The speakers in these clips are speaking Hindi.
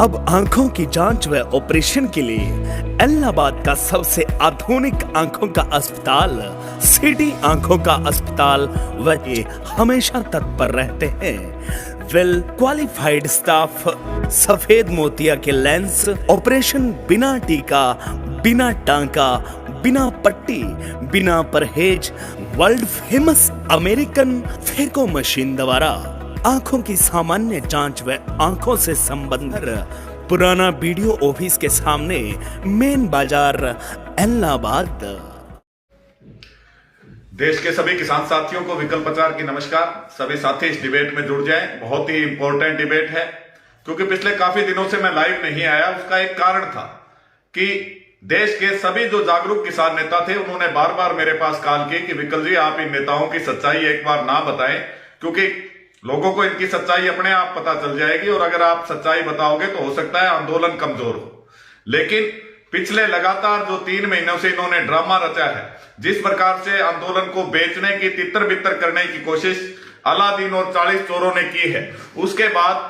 अब आंखों की जांच व ऑपरेशन के लिए इलाहाबाद का सबसे आधुनिक आंखों का अस्पताल सिटी आंखों का अस्पताल वह हमेशा तत्पर रहते हैं। वेल क्वालिफाइड स्टाफ, सफेद मोतिया के लेंस, ऑपरेशन बिना टीका, बिना टांका, बिना पट्टी, बिना परहेज, world famous American phaco machine द्वारा आंखों की सामान्य जांच व आंखों से संबंधित पुराना वीडियो ऑफिस के सामने मेन बाजार इलाहाबाद। देश के सभी किसान साथियों को विकल्प प्रचार की नमस्कार। सभी साथी इस डिबेट में जुड़ जाएं। बहुत ही इंपॉर्टेंट डिबेट है, क्योंकि पिछले काफी दिनों से मैं लाइव नहीं आया। उसका एक कारण था कि देश के सभी जो जागरूक किसान नेता थे, उन्होंने बार बार मेरे पास कॉल की कि विकल जी आप इन नेताओं की सच्चाई एक बार ना बताएं, क्योंकि लोगों को इनकी सच्चाई अपने आप पता चल जाएगी और अगर आप सच्चाई बताओगे तो हो सकता है आंदोलन कमजोर हो। लेकिन पिछले लगातार जो 3 महीनों से इन्होंने ड्रामा रचा है, जिस प्रकार से आंदोलन को बेचने की, तितर बितर करने की कोशिश अलादीन और 40 चोरों ने की है, उसके बाद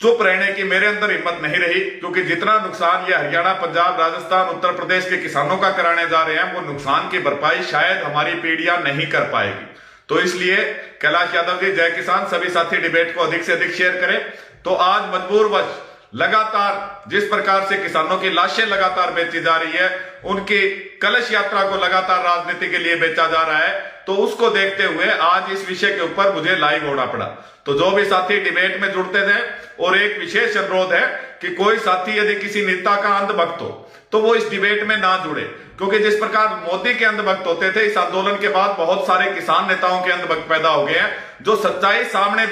चुप रहने की मेरे अंदर हिम्मत नहीं रही। क्योंकि जितना नुकसान ये हरियाणा, पंजाब, राजस्थान, उत्तर प्रदेश के किसानों का कराने जा रहे हैं, वो नुकसान की भरपाई शायद हमारी पीढ़ियां नहीं कर पाएगी। तो इसलिए कैलाश यादव जी, जय किसान, सभी साथी डिबेट को अधिक से अधिक शेयर करें। तो आज मजबूरवश लगातार जिस प्रकार से किसानों की लाशें लगातार बेची जा रही है, उनकी कलश यात्रा को लगातार राजनीति के लिए बेचा जा रहा है, तो उसको देखते हुए आज इस विषय के ऊपर मुझे लाइव होना पड़ा। तो जो भी साथी डिबेट में जुड़ते थे, और एक विशेष अनुरोध है कि कोई साथी यदि किसी नेता का अंधभक्त हो तो वो इस डिबेट में ना जुड़े, क्योंकि जिस प्रकार मोदी के अंधभक्त होते थे, इस आंदोलन के बाद बहुत सारे किसान नेताओं के अंधभक्त पैदा हो गए हैं, जो सच्चाई सामने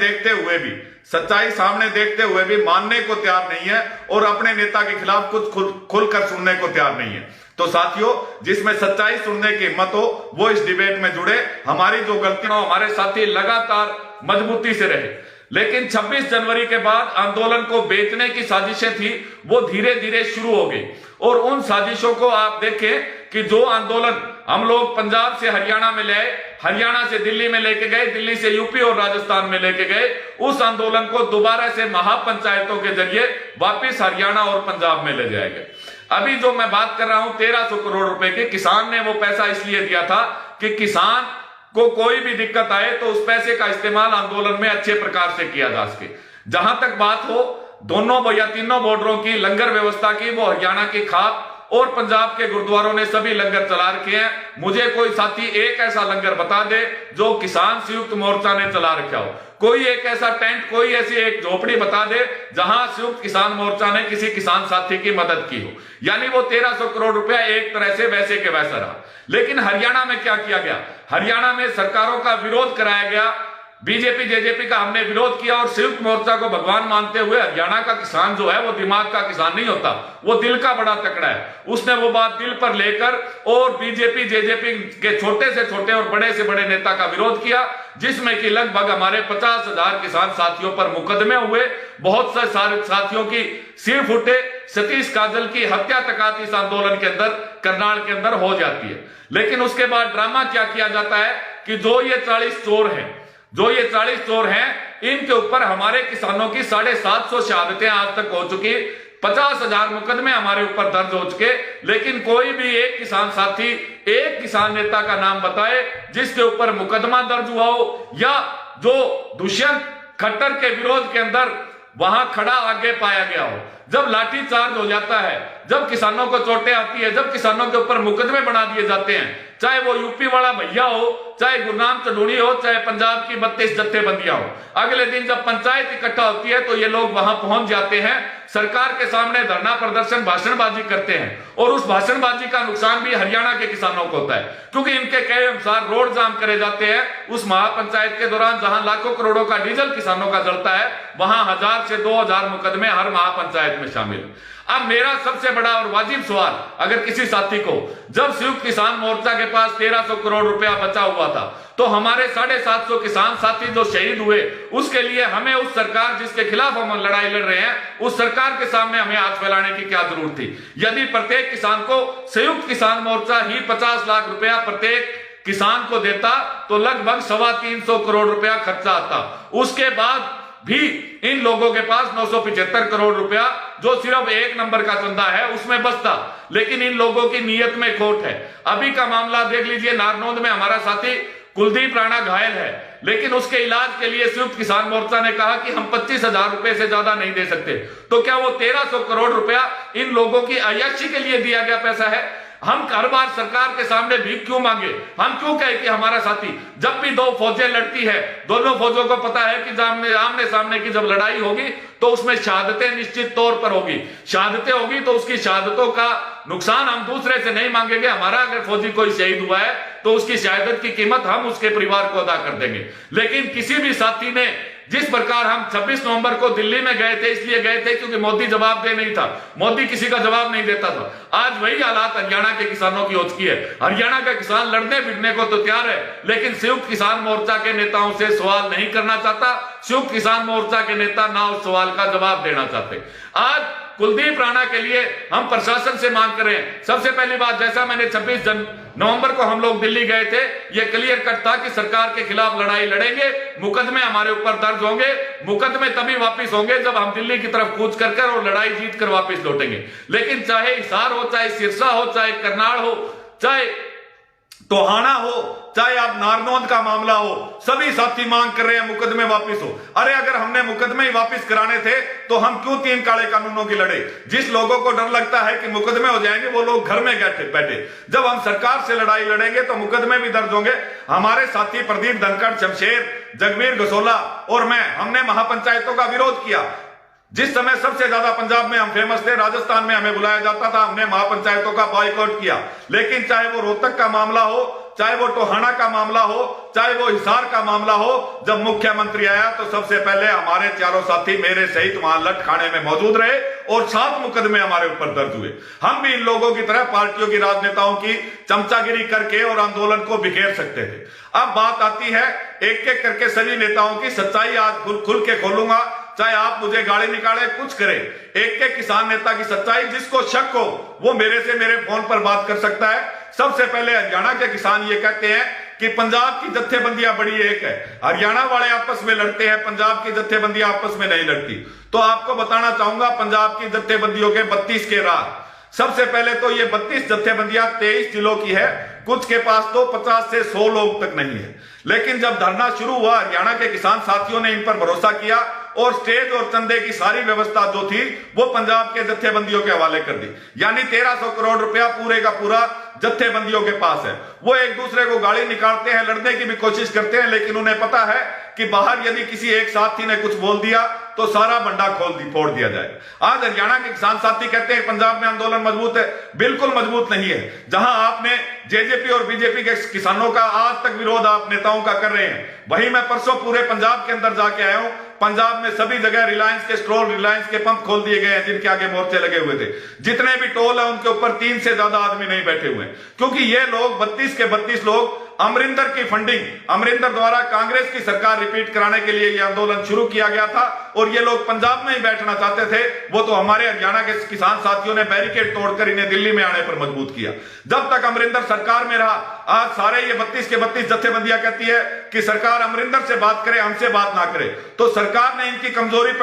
देखते हुए भी मानने को तैयार नहीं है और अपने नेता के खिलाफ कुछ खुलकर सुनने को तैयार नहीं है। तो साथियों, जिसमें सच्चाई सुनने की हिम्मत हो वो इस डिबेट में जुड़े। हमारी जो गलतियां, हमारे साथी लगातार मजबूती से रहे, लेकिन 26 जनवरी के बाद आंदोलन को बेचने की साजिशें थी, वो धीरे धीरे शुरू हो गई। और उन साजिशों को आप देखें कि जो आंदोलन हम लोग पंजाब से हरियाणा में ले आए, हरियाणा से दिल्ली में लेके गए, दिल्ली से यूपी और राजस्थान में लेके गए, उस आंदोलन को दोबारा से महापंचायतों के जरिए वापिस हरियाणा और पंजाब में ले जाएंगे। अभी जो मैं बात कर रहा हूं 1300 करोड़ रुपए के, किसान ने वो पैसा इसलिए दिया था कि किसान को कोई भी दिक्कत आए तो उस पैसे का इस्तेमाल आंदोलन में अच्छे प्रकार से किया जा सके। जहां तक बात हो दोनों या तीनों बॉर्डरों की लंगर व्यवस्था की, वो हरियाणा की खाप और पंजाब के गुरुद्वारों ने सभी लंगर चला रखे हैं। मुझे कोई साथी एक ऐसा लंगर बता दे जो किसान संयुक्त मोर्चा ने चला रखा हो। कोई एक ऐसा टेंट, कोई ऐसी एक झोपड़ी बता दे जहां संयुक्त किसान मोर्चा ने किसी किसान साथी की मदद की हो। यानी वो 1300 करोड़ रुपया एक तरह से वैसे के वैसा रहा। लेकिन हरियाणा में क्या किया गया? हरियाणा में सरकारों का विरोध कराया गया, बीजेपी जेजेपी का हमने विरोध किया और संयुक्त मोर्चा को भगवान मानते हुए हरियाणा का किसान जो है वो दिमाग का किसान नहीं होता, वो दिल का बड़ा तकड़ा है। उसने वो बात दिल पर लेकर और बीजेपी जेजेपी के छोटे से छोटे और बड़े से बड़े नेता का विरोध किया, जिसमें कि लगभग हमारे 50,000 किसान साथियों पर मुकदमे हुए, बहुत से सारे साथियों की सिर फूटे, सतीश काजल की हत्या तक इस आंदोलन के अंदर, करनाल के अंदर हो जाती है। लेकिन उसके बाद ड्रामा क्या किया जाता है कि जो ये 40 चोर हैं, इनके ऊपर हमारे किसानों की 750 शहादतें आज तक हो चुकी, 50,000 मुकदमे हमारे ऊपर दर्ज हो चुके। लेकिन कोई भी एक किसान साथी, एक किसान नेता का नाम बताए जिसके ऊपर मुकदमा दर्ज हुआ हो, या जो दुष्यंत खट्टर के विरोध के अंदर वहां खड़ा आगे पाया गया हो। जब लाठी चार्ज हो जाता है, जब किसानों को चोटें आती है, जब किसानों के ऊपर मुकदमे बना दिए जाते हैं, चाहे वो यूपी वाला भैया हो, चाहे गुरनाम चढ़ूनी हो, चाहे पंजाब की 32 जत्थेबंदियां हो, अगले दिन जब पंचायत इकट्ठा होती है तो ये लोग वहां पहुंच जाते हैं, सरकार के सामने धरना प्रदर्शन, भाषणबाजी करते हैं। और उस भाषणबाजी का नुकसान भी हरियाणा के किसानों को होता है, क्योंकि इनके कहे अनुसार रोड जाम करे जाते हैं उस महापंचायत के दौरान, जहां लाखों करोड़ों का डीजल किसानों का जलता है, वहां 1000 से 2000 मुकदमे हर महापंचायत में शामिल। अब मेरा सबसे बड़ा और वाजिब सवाल, अगर किसी साथी को, जब संयुक्त किसान मोर्चा के पास 1300 करोड़ रुपया बचा हुआ था, तो हमारे 750 किसान साथी जो शहीद हुए, उसके लिए हमें उस सरकार जिसके खिलाफ हम लड़ाई लड़ रहे हैं, उस सरकार के सामने हमें हाथ फैलाने की क्या जरूरत थी? यदि प्रत्येक किसान को संयुक्त किसान मोर्चा ही 50 लाख रुपया प्रत्येक किसान को देता तो लगभग 325 करोड़ रुपया खर्चा आता। उसके बाद भी इन लोगों के पास 975 करोड़ रुपया जो सिर्फ एक नंबर का चंदा है उसमें बचता, लेकिन इन लोगों की नीयत में खोट है। अभी का मामला देख लीजिए, नारनौंद में हमारा साथी कुलदीप राणा घायल है, लेकिन उसके इलाज के लिए संयुक्त किसान मोर्चा ने कहा कि हम 25,000 रुपए से ज्यादा नहीं दे सकते। तो क्या वो 1300 करोड़ रुपया इन लोगों की अय्याशी के लिए दिया गया पैसा है? हम हर बार सरकार के सामने भीख क्यों मांगे? हम क्यों कहे कि हमारा साथी, जब भी दो फौजें लड़ती है, दोनों फौजों को पता है कि आमने सामने की जब लड़ाई होगी तो उसमें शहादतें निश्चित तौर पर होगी। शहादतें होगी तो उसकी शहादतों का नुकसान हम दूसरे से नहीं मांगेंगे। हमारा अगर फौजी कोई शहीद हुआ है तो उसकी शहादत की कीमत हम उसके परिवार को अदा कर देंगे। लेकिन किसी भी साथी ने, जिस प्रकार हम 26 नवंबर को दिल्ली में गए थे, इसलिए गए थे क्योंकि मोदी जवाब दे नहीं था, मोदी किसी का जवाब नहीं देता था। आज वही हालात हरियाणा के किसानों की हो चुकी है। हरियाणा का किसान लड़ने भिड़ने को तो तैयार है, लेकिन संयुक्त किसान मोर्चा के नेताओं से सवाल नहीं करना चाहता। संयुक्त किसान मोर्चा के नेता ना उस सवाल का जवाब देना चाहते। आज कुलदीप राणा के लिए हम प्रशासन से मांग कर रहे हैं। सबसे पहली बात, जैसा मैंने 26 नवंबर को हम लोग दिल्ली गए थे, यह क्लियर कट था कि सरकार के खिलाफ लड़ाई लड़ेंगे, मुकदमे हमारे ऊपर दर्ज होंगे। मुकदमे तभी वापस होंगे जब हम दिल्ली की तरफ कूच कर और लड़ाई जीत कर वापस लौटेंगे। लेकिन चाहे हिसार हो, चाहे सिरसा हो, चाहे करनाल हो, चाहे टोहाना हो, चाहे आप नारनौंद का मामला हो, सभी साथी मांग कर रहे हैं मुकदमे वापस हो। अरे अगर हमने मुकदमे ही वापस कराने थे तो हम क्यों 3 काले कानूनों की लड़े? जिस लोगों को डर लगता है कि मुकदमे हो जाएंगे वो लोग घर में बैठे। जब हम सरकार से लड़ाई लड़ेंगे तो मुकदमे भी दर्ज होंगे। हमारे साथी प्रदीप धनखड़, शमशेर, जगबीर गसोला और मैं, हमने महापंचायतों का विरोध किया। जिस समय सबसे ज्यादा पंजाब में हम फेमस थे, राजस्थान में हमें बुलाया जाता था, हमने महापंचायतों का बॉयकॉट किया। लेकिन चाहे वो रोहतक का मामला हो, चाहे वो टोहाना का मामला हो, चाहे वो हिसार का मामला हो, जब मुख्यमंत्री आया तो सबसे पहले हमारे चारों साथी मेरे सहित वहां लठ खाने में मौजूद रहे और 7 मुकदमे हमारे ऊपर दर्ज हुए। हम भी इन लोगों की तरह पार्टियों की, राजनेताओं की चमचागिरी करके और आंदोलन को बिखेर सकते थे। अब बात आती है, एक एक करके सभी नेताओं की सच्चाई आज खुल के खोलूंगा, चाहे आप मुझे गाली निकाले, कुछ करें। एक एक किसान नेता की सच्चाई, जिसको शक हो वो मेरे फोन पर बात कर सकता है। सबसे पहले हरियाणा के किसान ये कहते हैं कि पंजाब की जत्थेबंदियां बड़ी एक है, हरियाणा वाले आपस में लड़ते हैं, पंजाब की जत्थेबंदियां आपस में नहीं लड़ती। तो आपको बताना चाहूंगा, पंजाब की जत्थेबंदियों के 32 के राज। सबसे पहले तो ये 32 जत्थेबंदियां 23 जिलों की है, कुछ के पास तो 50 से 100 लोग तक नहीं है। लेकिन जब धरना शुरू हुआ, हरियाणा के किसान साथियों ने इन पर भरोसा किया और स्टेज और चंदे की सारी व्यवस्था जो थी वो पंजाब के जत्थेबंदियों के हवाले कर दी। यानी 1300 करोड़ रुपया पूरे का पूरा जत्थेबंदियों के पास है। वो एक दूसरे को गाली निकालते हैं, लड़ने की भी कोशिश करते हैं, लेकिन उन्हें पता है कि बाहर यदि किसी एक साथी ने कुछ बोल दिया तो सारा बंडा फोड़ दिया जाएगा। आज हरियाणा के किसान साथी कहते हैं पंजाब में आंदोलन मजबूत है। बिल्कुल मजबूत नहीं है। जहां आपने जेजेपी और बीजेपी के किसानों का आज तक विरोध आप नेताओं का कर रहे हैं, वही मैं परसों पूरे पंजाब के अंदर जाके आया हूं। पंजाब में सभी जगह रिलायंस के स्टोर, रिलायंस के पंप खोल दिए गए हैं, जिनके आगे मोर्चे लगे हुए थे। जितने भी टोल है उनके ऊपर 3 से ज्यादा आदमी नहीं बैठे हुए, क्योंकि ये लोग 32 के 32 लोग अमरिंदर की फंडिंग, अमरिंदर द्वारा कांग्रेस की सरकार रिपीट कराने के लिए यह आंदोलन शुरू किया गया था और ये लोग पंजाब में ही बैठना चाहते थे। वो तो हमारे हरियाणा के किसान साथियों ने बैरिकेड तोड़कर इन्हें दिल्ली में आने पर मजबूत किया। जब तक अमरिंदर सरकार में रहा, आज सारे ये 32 के 32 जत्थेबंदियां कहती है कि सरकार अमरिंदर से बात करे, हमसे बात ना करे। तो सरकार ने इनकी कमजोरी पर